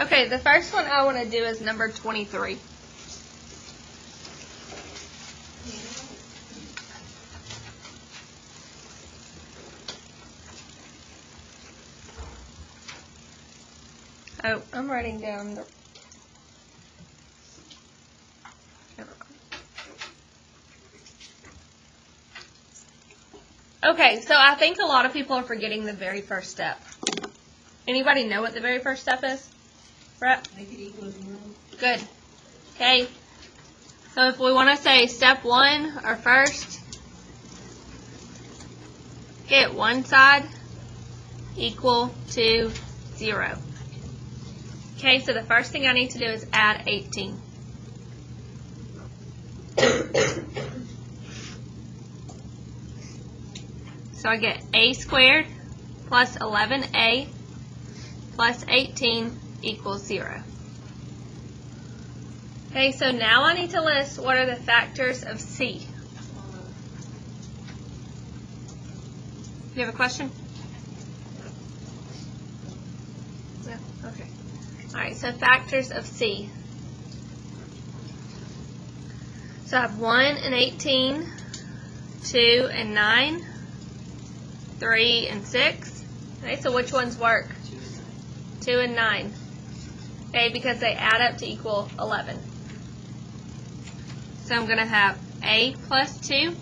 Okay, the first one I want to do is number 23. Oh, I'm writing down the... Never mind. Okay, so I think a lot of people are forgetting the very first step. Anybody know what the very first step is? Brett? Make it equal to 0. Good. Okay. So if we want to say step 1 or first, get one side equal to 0. Okay, so the first thing I need to do is add 18. So I get a squared plus 11a plus 18 equals 0. Okay, so now I need to list what are the factors of c. You have a question? No? Okay. Alright, so factors of c. So I have 1 and 18, 2 and 9, 3 and 6. Okay, so which ones work? 2 and 9. Okay, because they add up to equal 11. So I'm going to have a plus 2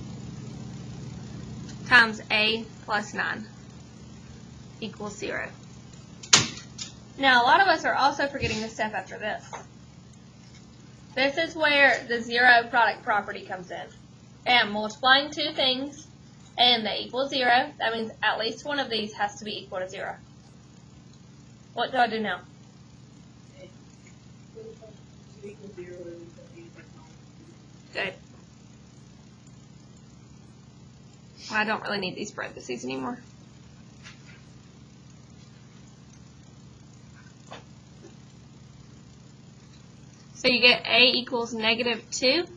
times a plus 9 equals 0. Now, a lot of us are also forgetting the step after this. This is where the zero product property comes in. And multiplying two things and they equal 0, that means at least one of these has to be equal to 0. What do I do now? Good. I don't really need these parentheses anymore. So you get a equals -2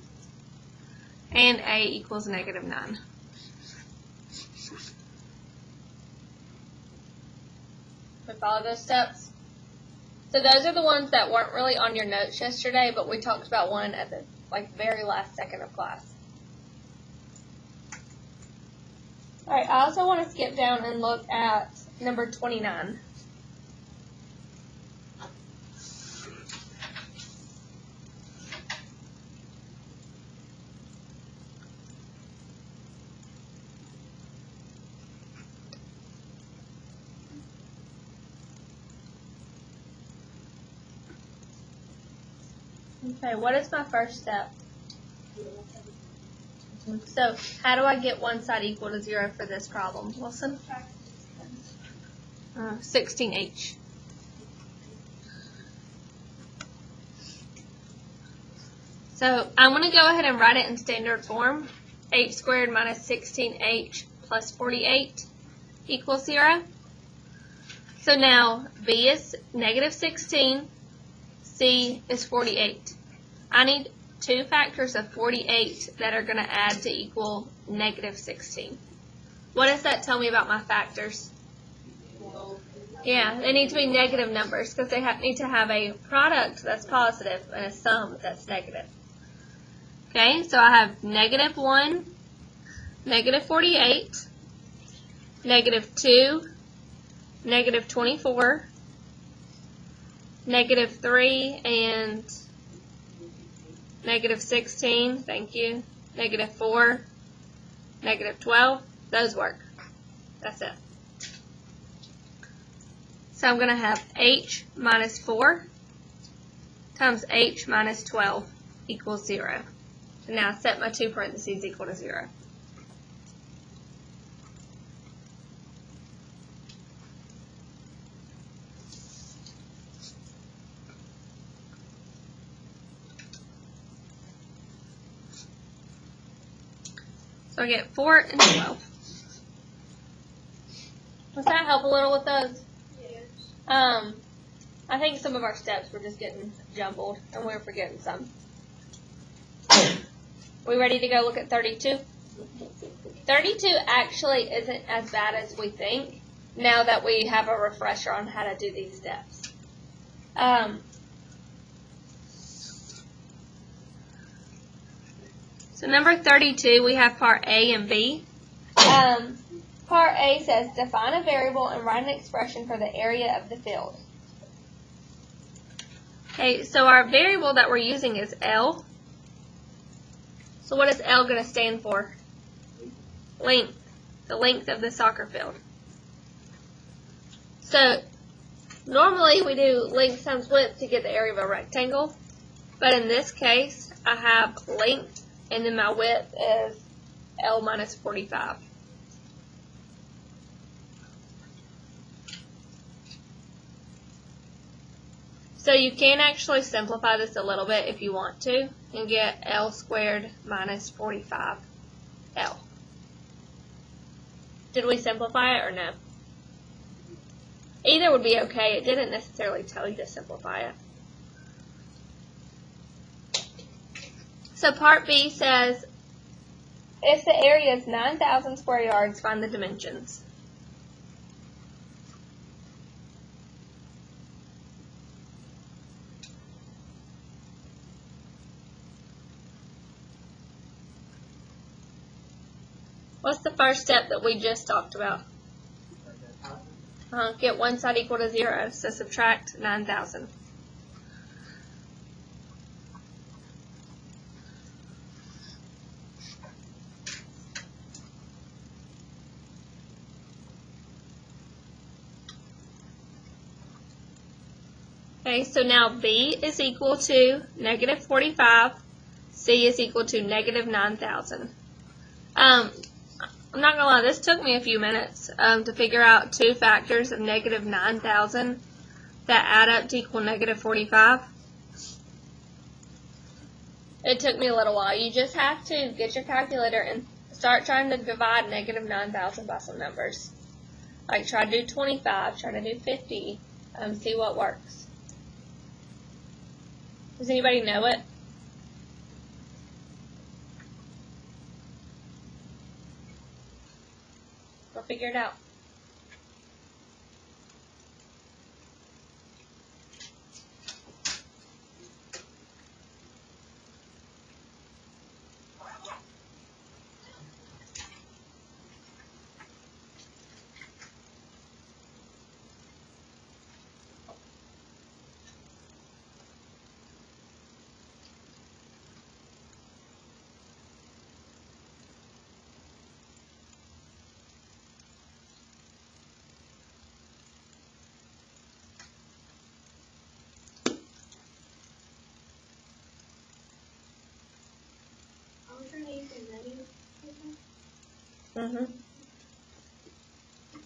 and a equals -9. So follow those steps. So those are the ones that weren't really on your notes yesterday, but we talked about one at the very last second of class. Alright, I also want to skip down and look at number 29. Okay, what is my first step? So, how do I get one side equal to 0 for this problem? Wilson? 16h. So, I'm going to go ahead and write it in standard form. H squared minus 16h plus 48 equals 0. So now, B is -16. C is 48. I need two factors of 48 that are going to add to equal -16. What does that tell me about my factors? Yeah, they need to be negative numbers because they need to have a product that's positive and a sum that's negative. Okay, so I have -1, -48, -2, -24, -3, and -16, thank you, -4, -12, those work. That's it. So I'm going to have h minus 4 times h minus 12 equals 0. So now I set my two parentheses equal to 0. So I get 4 and 12. Does that help a little with those? Yes. I think some of our steps were just getting jumbled and we were forgetting some. We ready to go look at 32? 32 actually isn't as bad as we think now that we have a refresher on how to do these steps. So number 32, we have part A and B. Part A says, define a variable and write an expression for the area of the field. Okay, so our variable that we're using is L. So what is L going to stand for? Length. The length of the soccer field. So normally we do length times width to get the area of a rectangle. But in this case, I have length and then my width is L minus 45. So you can actually simplify this a little bit if you want to and get L squared minus 45L. Did we simplify it or no? Either would be okay. It didn't necessarily tell you to simplify it. So part B says, if the area is 9,000 square yards, find the dimensions. What's the first step that we just talked about? Get one side equal to 0, so subtract 9,000. Okay, so now B is equal to negative 45, C is equal to negative 9,000. I'm not going to lie, this took me a few minutes to figure out two factors of negative 9,000 that add up to equal negative 45. It took me a little while. You just have to get your calculator and start trying to divide negative 9,000 by some numbers. Like try to do 25, try to do 50, see what works. Does anybody know it? We'll figure it out.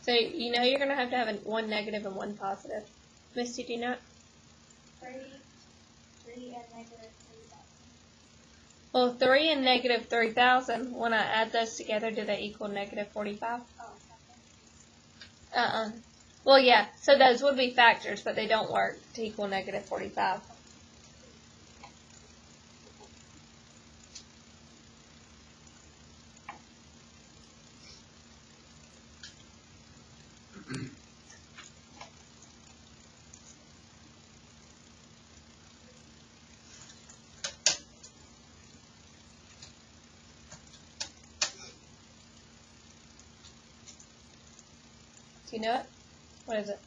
So you know you're going to have one negative and one positive. Misty, do you know? 3 and negative 3,000. Well, 3 and negative 3,000, when I add those together, do they equal negative 45? Oh, Well, yeah, so those would be factors, but they don't work to equal negative 45. Do you know it? What is it?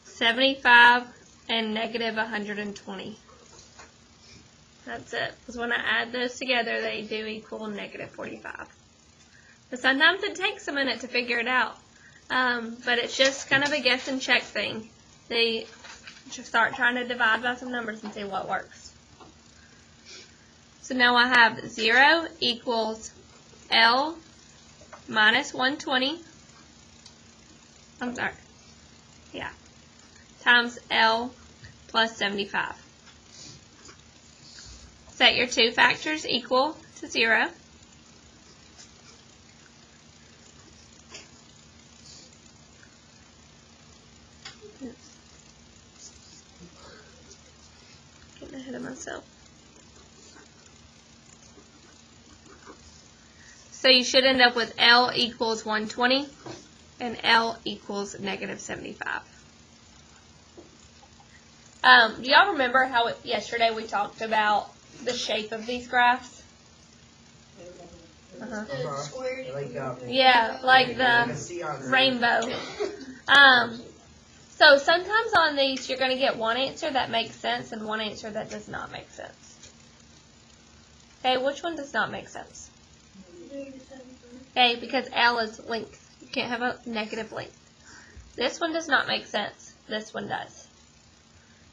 75 and negative 120. That's it. Because when I add those together, they do equal negative 45. But sometimes it takes a minute to figure it out. But it's just kind of a guess and check thing. They just start trying to divide by some numbers and see what works. So now I have 0 equals L minus 120. I'm sorry. Yeah. Times L plus 75. Set your two factors equal to 0. Getting ahead of myself. So you should end up with L equals 120 and L equals negative 75. Do y'all remember how yesterday we talked about the shape of these graphs? Yeah, like the rainbow. So sometimes on these you're going to get one answer that makes sense and one answer that does not make sense. Okay, which one does not make sense? Okay, because L is length. You can't have a negative length. This one does not make sense. This one does.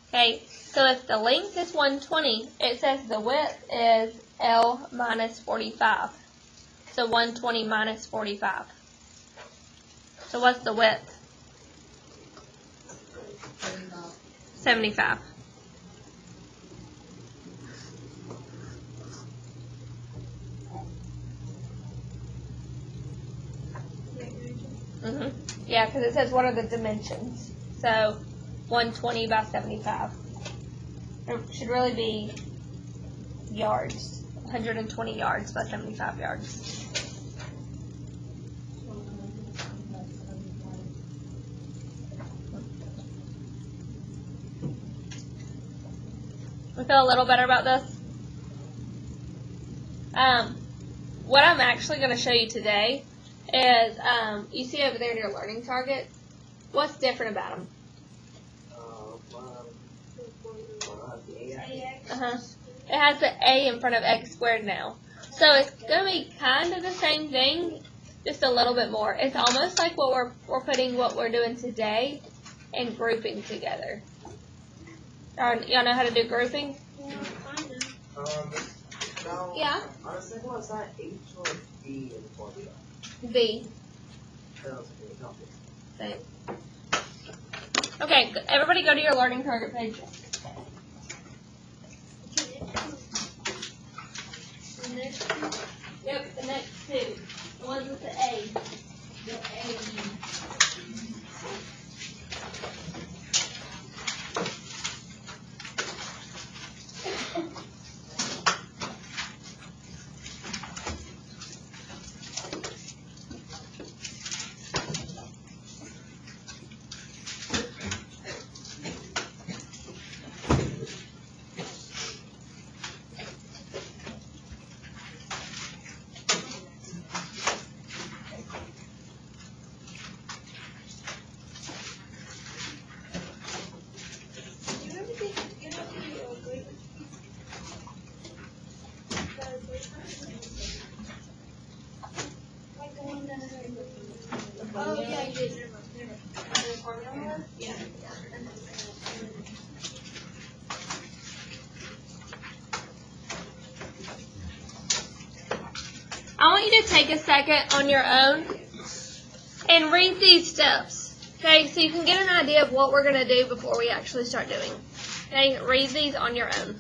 Okay, so if the length is 120, it says the width is L minus 45. So 120 minus 45. So what's the width? 75. Yeah, because it says what are the dimensions. So 120 by 75. It should really be yards. 120 yards by 75 yards. We feel a little better about this? What I'm actually going to show you today is, you see over there in your learning target, what's different about them? It has the a in front of x squared now. So it's going to be kind of the same thing, just a little bit more. It's almost like what we're putting what we're doing today and grouping together. Y'all know how to do grouping? No. Yeah. On the second one, it's not H or B in the formula. B. Same. Okay, everybody go to your learning target page. Yep, the next two. The ones with the A. The A. Oh, yeah, you did. Yeah. I want you to take a second on your own and read these steps. Okay, so you can get an idea of what we're going to do before we actually start doing. Okay, read these on your own.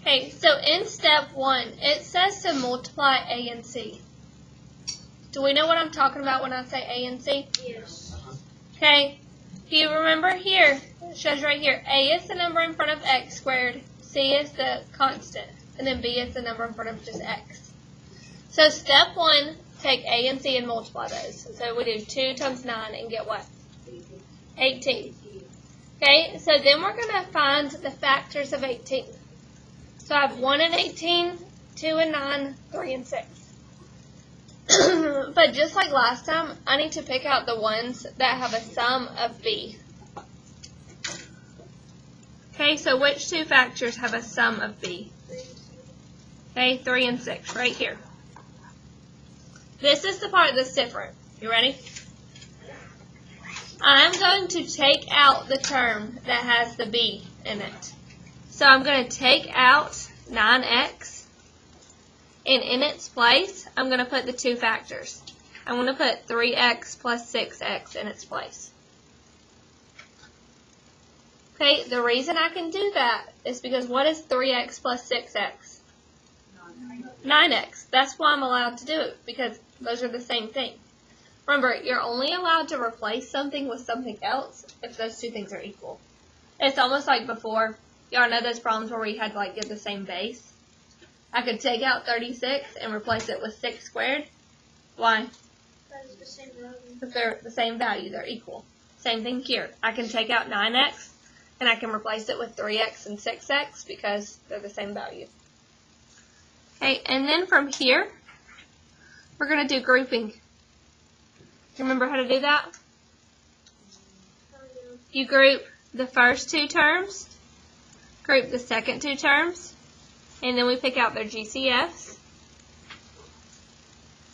Okay, so in step 1, it says to multiply A and C. Do we know what I'm talking about when I say A and C? Yes. Okay, if you remember here, it shows right here, A is the number in front of x squared, C is the constant, and then B is the number in front of just x. So step 1, take A and C and multiply those. So we do 2 times 9 and get what? 18. Okay, so then we're going to find the factors of 18. So I have 1 and 18, 2 and 9, 3 and 6. But just like last time, I need to pick out the ones that have a sum of B. Okay, so which two factors have a sum of B? Okay, 3 and 6, right here. This is the part that's different. You ready? I'm going to take out the term that has the B in it. So I'm going to take out 9x, and in its place, I'm going to put the two factors. I'm going to put 3x plus 6x in its place. Okay, the reason I can do that is because what is 3x plus 6x? 9x. That's why I'm allowed to do it, because those are the same thing. Remember, you're only allowed to replace something with something else if those two things are equal. It's almost like before. Y'all know those problems where we had to like get the same base? I could take out 36 and replace it with 6 squared. Why? Because they're the same value. They're equal. Same thing here. I can take out 9x and I can replace it with 3x and 6x because they're the same value. Okay, and then from here, we're going to do grouping. Do you remember how to do that? You group the first two terms, group the second two terms, and then we pick out their GCFs.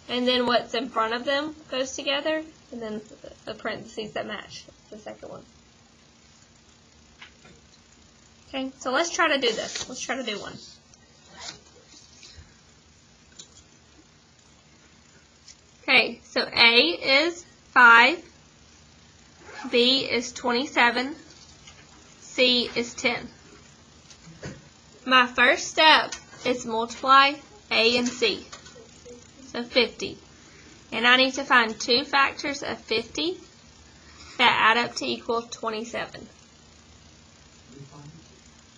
And then what's in front of them goes together, and then the parentheses that match the second one. Okay, so let's try to do this. Let's try to do one. Okay, so A is 5, B is 27, C is 10. My first step is multiply A and C, so 50. And I need to find two factors of 50 that add up to equal 27.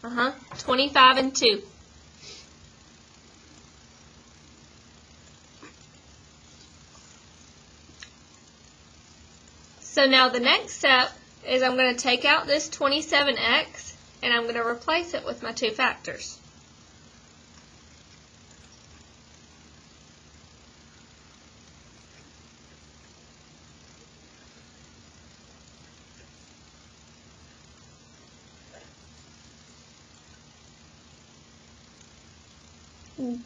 25 and 2. So now the next step is I'm going to take out this 27x and I'm going to replace it with my two factors.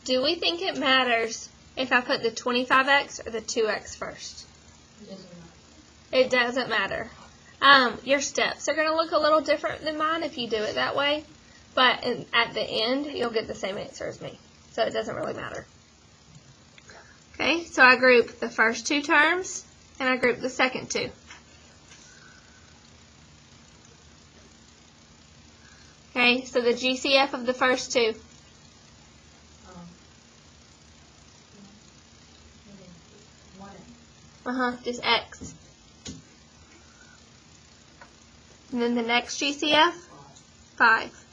Do we think it matters if I put the 25x or the 2x first? It doesn't matter. Your steps are going to look a little different than mine if you do it that way, but at the end, you'll get the same answer as me, so it doesn't really matter. Okay, so I group the first two terms, and I group the second two. Okay, so the GCF of the first two. Just x. And then the next GCF, 5.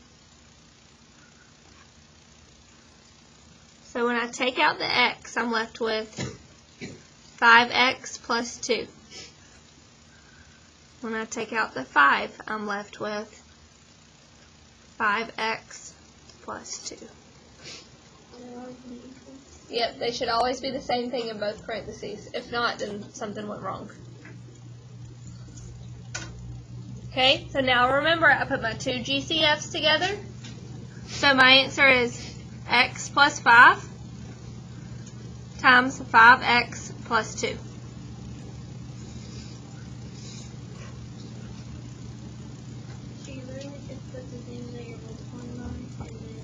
So when I take out the x, I'm left with 5x plus 2. When I take out the 5, I'm left with 5x plus 2. Yep, they should always be the same thing in both parentheses. If not, then something went wrong. Okay, so now remember I put my two GCFs together. So my answer is x plus 5 times 5x plus 2. So you really just put the things that you're multiplying by and then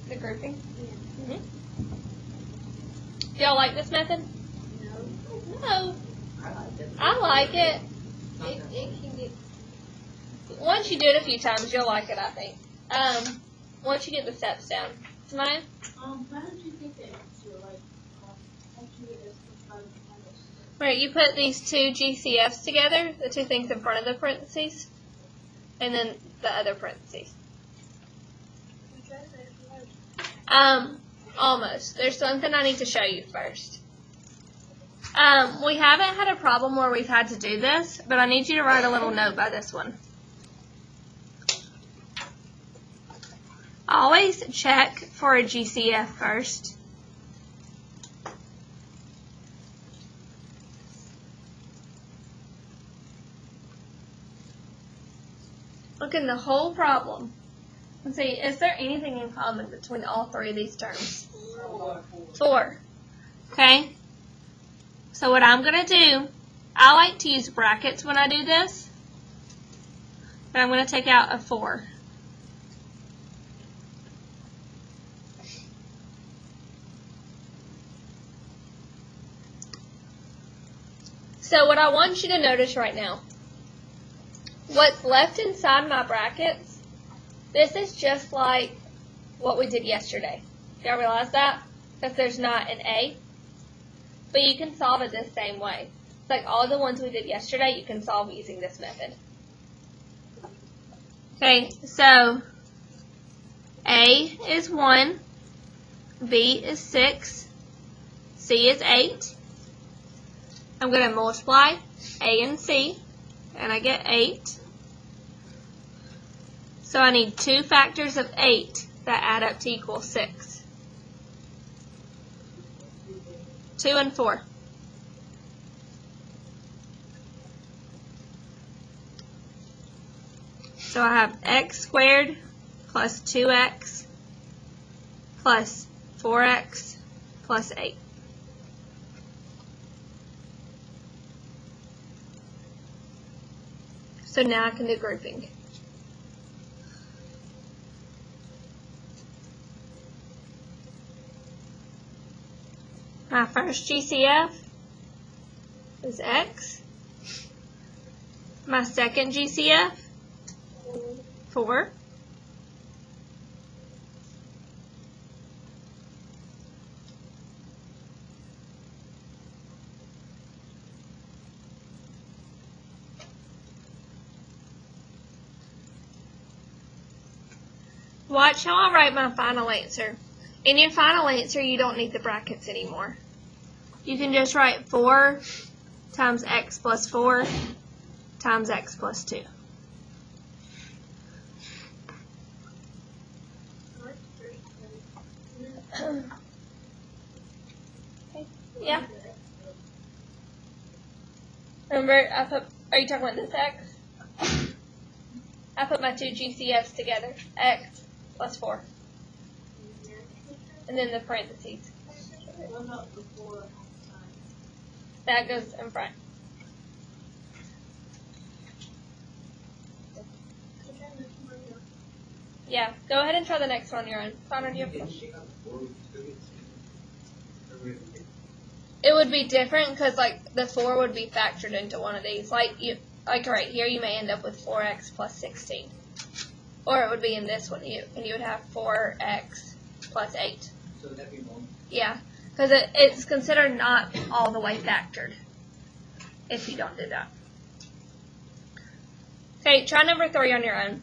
The grouping? yeah. Do y'all like this method? No. I like it. I like it. It can get Once you do it a few times, you'll like it, I think. Once you get the steps down. Samaya? how did you think that answer like after you get this Right, you put these two GCFs together, the two things in front of the parentheses, and then the other parentheses. Almost. There's something I need to show you first. We haven't had a problem where we've had to do this, but I need you to write a little note by this one. Always check for a GCF first. Look in the whole problem and see, is there anything in common between all three of these terms? 4. Okay? So what I'm going to do, I like to use brackets when I do this, but I'm going to take out a 4. So what I want you to notice right now, what's left inside my brackets, this is just like what we did yesterday. Y'all realize that? Because there's not an A. But you can solve it the same way. It's like all the ones we did yesterday, you can solve using this method. Okay, so A is 1, B is 6, C is 8. I'm going to multiply A and C, and I get 8. So I need 2 factors of 8 that add up to equal 6. 2 and 4. So I have x squared plus 2x plus 4x plus 8. So now I can do grouping. My first GCF is x. My second GCF, 4. Watch how I write my final answer. In your final answer, you don't need the brackets anymore. You can just write 4 times x plus 4 times x plus 2. Okay. Yeah. Remember, are you talking about this x? I put my 2 GCFs together, x plus 4. And then the parentheses. That goes in front. Yeah, go ahead and try the next one on your own. Connor, do you have a question? It would be different because like the 4 would be factored into one of these. Like right here, you may end up with 4x plus 16. Or it would be in this one, and you would have 4x plus 8. So that'd be 1. Yeah, because it's considered not all the way factored if you don't do that. Okay, try number 3 on your own.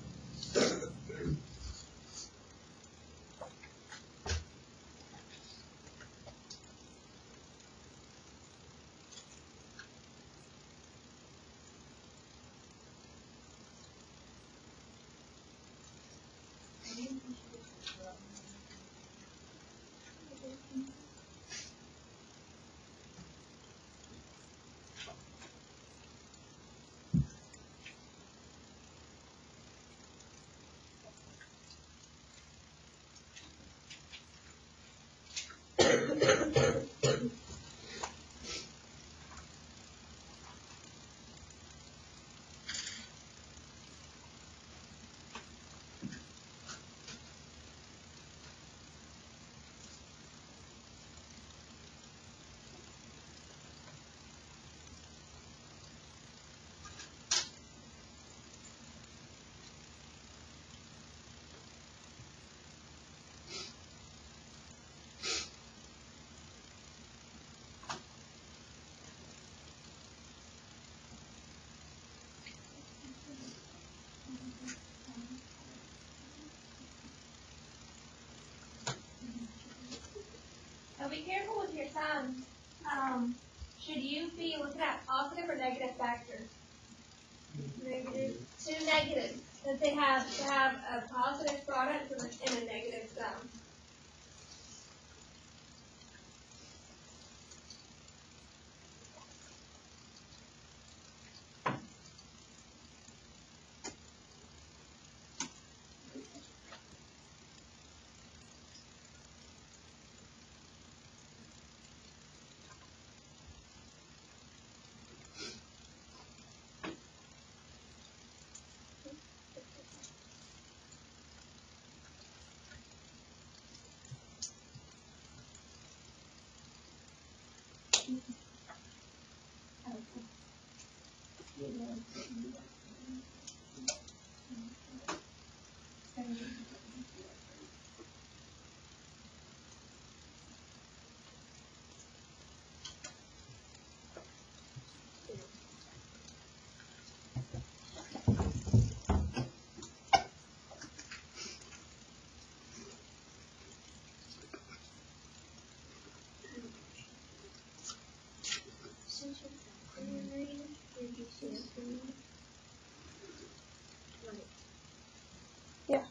Now be careful with your signs. Should you be looking at positive or negative factors? Negative. 2 negatives. Because they have to have a positive product and a negative sum. Yeah.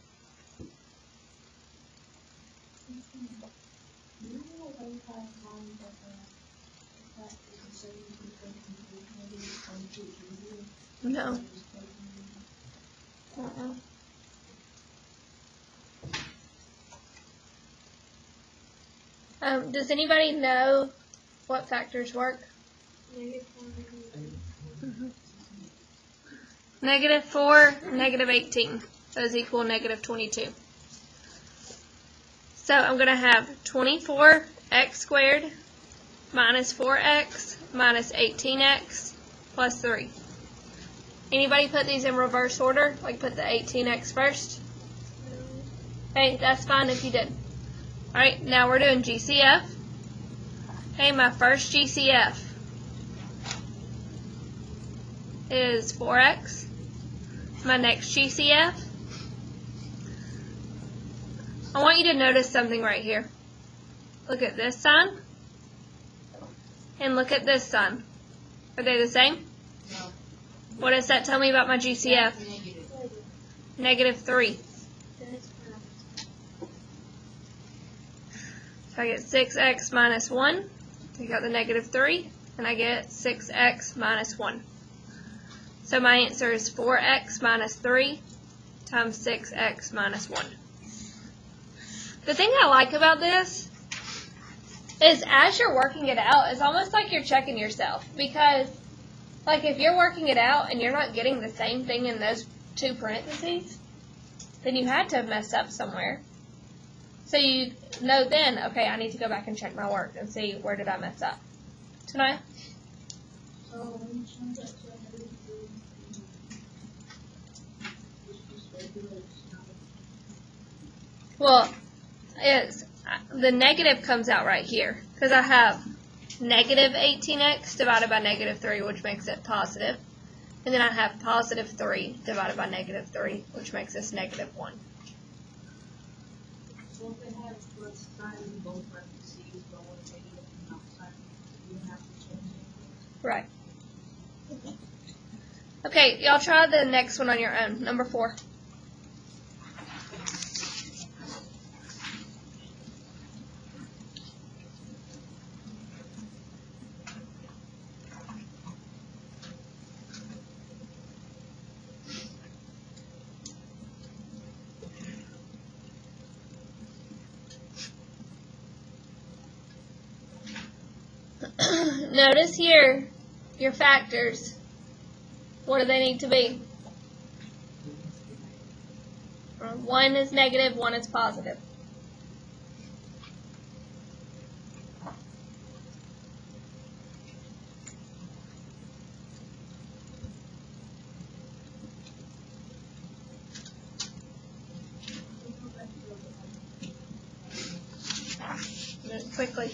No. Does anybody know what factors work? Negative 4, negative 18. Those equal negative 22. So I'm going to have 24x squared minus 4x minus 18x plus 3. Anybody put these in reverse order? Like put the 18x first? Okay, that's fine if you did. Alright, now we're doing GCF. Okay, my first GCF is 4x. My next GCF, I want you to notice something right here. Look at this sign and look at this sign. Are they the same? No. What does that tell me about my GCF? Negative 3. So I get 6x minus 1. Take out the negative 3, and I get 6x minus 1. So my answer is 4x minus 3 times 6x minus 1. The thing I like about this is as you're working it out, it's almost like you're checking yourself. Because, like, if you're working it out and you're not getting the same thing in those two parentheses, then you had to have messed up somewhere. So you know then, okay, I need to go back and check my work and see where did I mess up. Tonight? Well, the negative comes out right here because I have negative 18x divided by negative 3, which makes it positive. And then I have positive 3 divided by negative 3, which makes this negative 1. So if it has plus sign in both parentheses, but one negative and not sign, you have to change it. Right. Okay, y'all try the next one on your own. Number 4. Notice here your factors. What do they need to be? 1 is negative, 1 is positive. Quickly.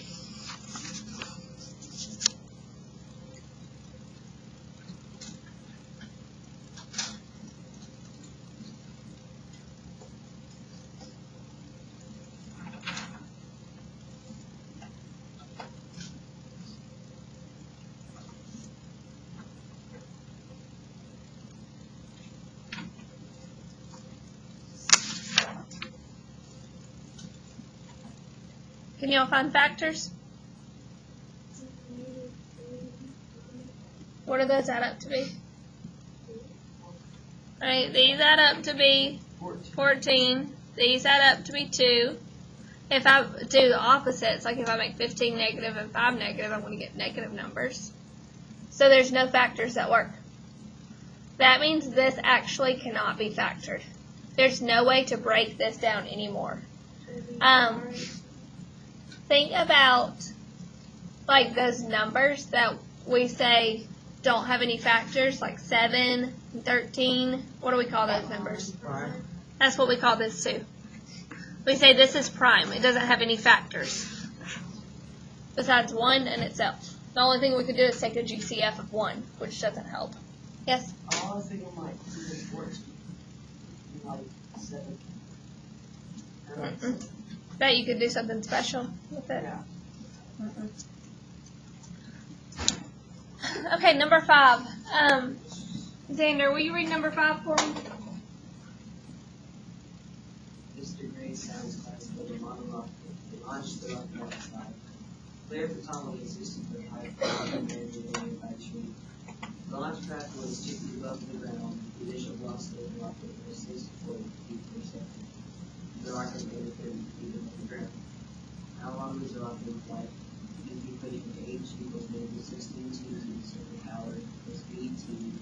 Can y'all find factors? What do those add up to be? Alright, these add up to be 14. These add up to be 2. If I do the opposites, like if I make 15 negative and 5 negative, I'm going to get negative numbers. So there's no factors that work. That means this actually cannot be factored. There's no way to break this down anymore. Think about like those numbers that we say don't have any factors, like 7, 13. What do we call those numbers? Prime. That's what we call this too. We say this is prime. It doesn't have any factors besides 1 and itself. The only thing we could do is take a GCF of 1, which doesn't help. Yes? I was thinking like 14, like 7. Bet you could do something special with it. Yeah. Okay, number 5. Xander, will you read number 5 for me? Mr. Gray sounds classical, the monologue, the launch stood on the outside. Clear baton existed for high flying and by tree. The launch craft was 60 above the ground. The initial velocity of the rocket was 64 feet per second. The rocket made 30 feet above the ground. How long was the rocket in flight? If you put it into H equals negative 16 T, so the power is VT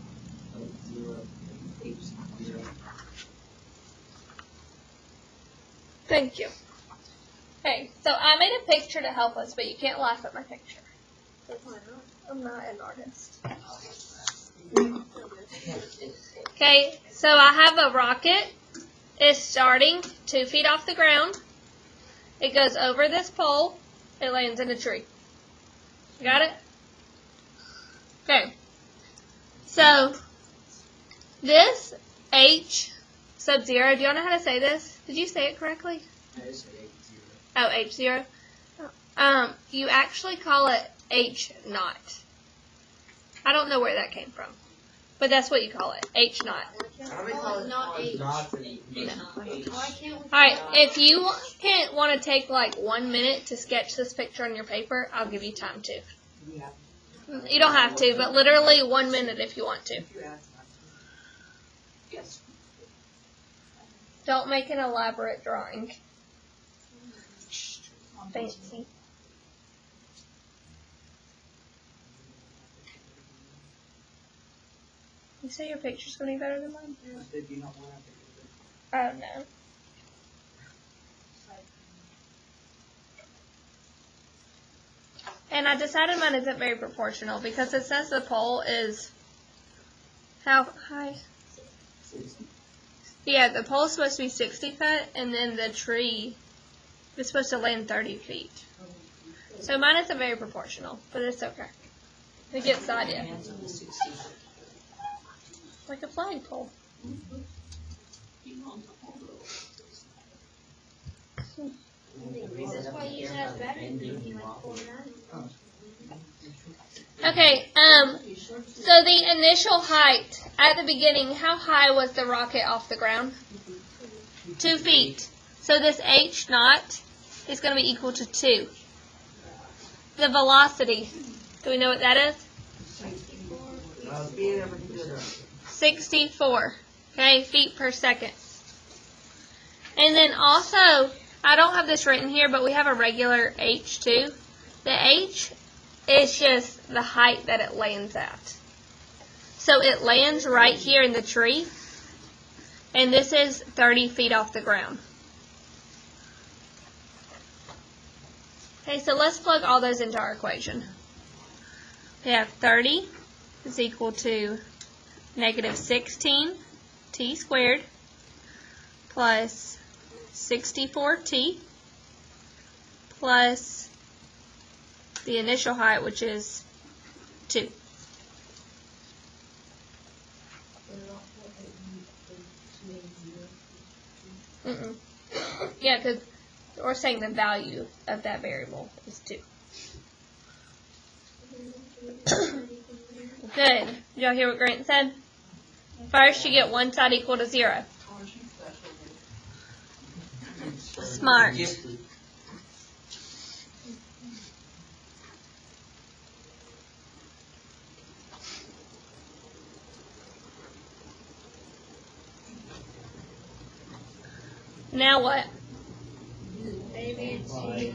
of 0 H 0. Thank you. Okay, so I made a picture to help us, but you can't laugh at my picture. I'm not an artist. Okay, so I have a rocket. It's starting 2 feet off the ground. It goes over this pole. It lands in a tree. Got it? Okay. So, this H sub 0, do y'all know how to say this? Did you say it correctly? Oh, H0. You actually call it H naught. I don't know where that came from, but that's what you call it, H naught. Not H. Alright, if you want to take like 1 minute to sketch this picture on your paper, I'll give you time to. Yeah. You don't have to, but literally 1 minute if you want to. Yes. Don't make an elaborate drawing. Fancy. You say your picture's going to be better than mine? Did you not want to Oh, no. do And I decided mine isn't very proportional because it says the pole is how high? 60. Yeah, the pole's supposed to be 60 feet, and then the tree is supposed to land 30 feet. So mine isn't very proportional, but it's okay. It gets the idea. Like a flagpole. That's why you have better than like 49. Okay, so the initial height at the beginning, how high was the rocket off the ground? 2 feet. So this H naught is going to be equal to 2. The velocity, do we know what that is? 64, okay, feet per second. And then also, I don't have this written here, but we have a regular H too. The H is just the height that it lands at. So it lands right here in the tree, and this is 30 feet off the ground. Okay, so let's plug all those into our equation. We have 30 is equal to negative 16 t squared plus 64t plus the initial height, which is 2. Yeah, because we're saying the value of that variable is 2. Good. Did y'all hear what Grant said? First, you get one side equal to 0. Smart. Now what? A, B, and C.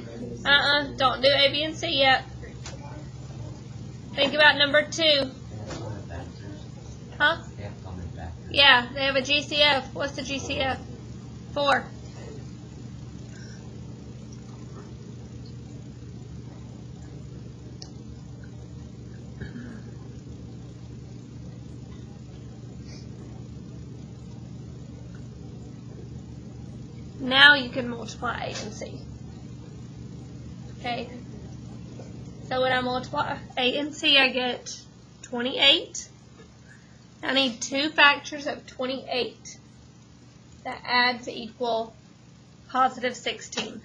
Don't do A, B, and C yet. Think about number 2. Huh? Yeah, they have a GCF. What's the GCF? 4. Now you can multiply A and C. Okay. So when I multiply A and C, I get 28. I need two factors of 28 that add to equal positive 16.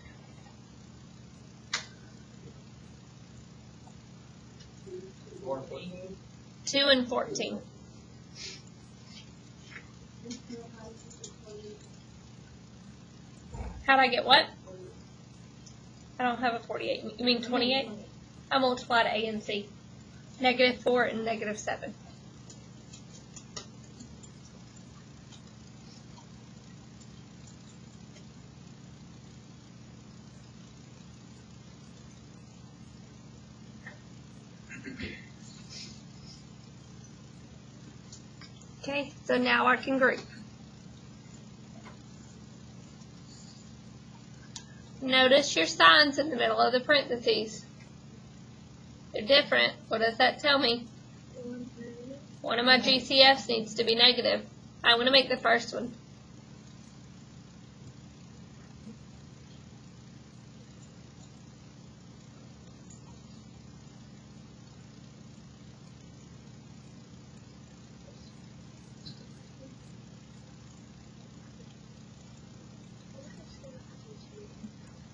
2 and 14. How'd I get what? I don't have a 48. You mean 28? I multiplied A and C. Negative 4 and negative 7. Okay, so now I can group. Notice your signs in the middle of the parentheses. They're different. What does that tell me? One of my GCFs needs to be negative. I'm going to make the first one.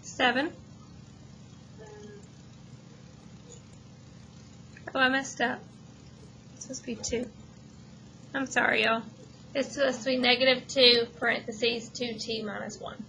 Seven. Oh, I messed up. It's supposed to be 2. I'm sorry, y'all. It's supposed to be negative 2, parentheses, 2t minus 1.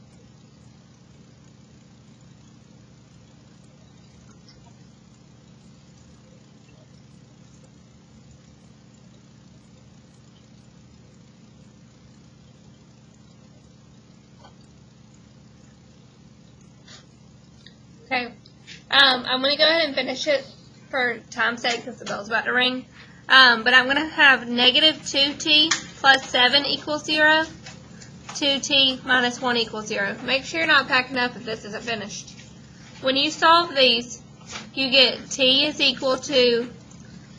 Okay. I'm going to go ahead and finish it for time's sake because the bell's about to ring. But I'm going to have negative 2t plus 7 equals 0, 2t minus 1 equals 0. Make sure you're not packing up if this isn't finished. When you solve these, you get t is equal to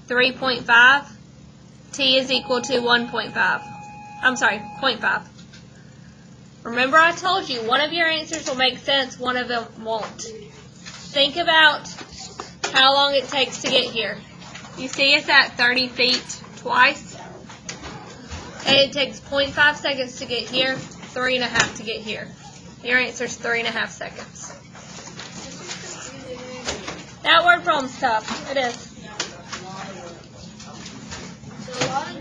3.5, t is equal to 1.5. I'm sorry, 0.5. Remember I told you one of your answers will make sense, one of them won't. Think about how long it takes to get here. You see it's at 30 feet twice. And it takes 0.5 seconds to get here, 3.5 to get here. Your answer is 3.5 seconds. That word problem's tough. It is.